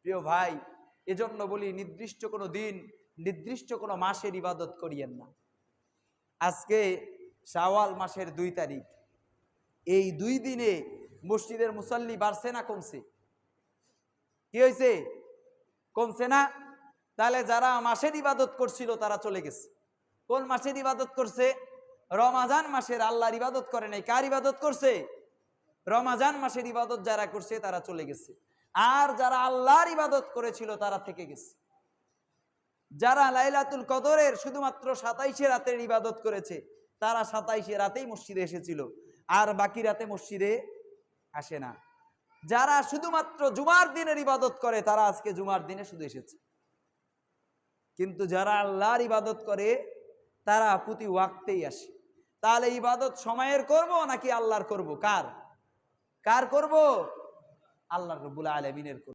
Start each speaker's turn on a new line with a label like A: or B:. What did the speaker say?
A: প্রিয় ভাই, এজন্য বলি নির্দিষ্ট কোনো দিন, নির্দিষ্ট কোনো মাসের ইবাদত করিয়েন না। আজকে শাওয়াল মাসের 2 তারিখ, এই 2 দিনে মসজিদের মুসাল্লি বাড়ছে না কমছে? কি হয়েছে? কমছে না? তাহলে যারা মাসের ইবাদত করছিল তারা চলে গেছে। কোন মাসের ইবাদত করছে? রমাজান মাসের। আল্লাহর ইবাদত করে নাই। কার ইবাদত করছে? রমাজান মাসের ইবাদত যারা করছে তারা চলে গেছে। আর যারা আল্লাহর ইবাদত করেছিল তারা থেকে গেছে। যারা লাইলাতুল কদরের শুধুমাত্র 27 রাতের ইবাদত করেছে তারা 27 রাতেই মসজিদে এসেছিল, আর বাকি রাতে মসজিদে আসে না। যারা শুধুমাত্র জুমার দিনের ইবাদত করে তারা আজকে জুমার দিনে শুধু এসেছে। কিন্তু যারা আল্লাহর ইবাদত করে তারা প্রতি ওয়াক্তেই আসে। তাহলে ইবাদত সময়ের করব নাকি আল্লাহর করব? কার করব? আল্লাহ রাব্বুল আলামিনের করব।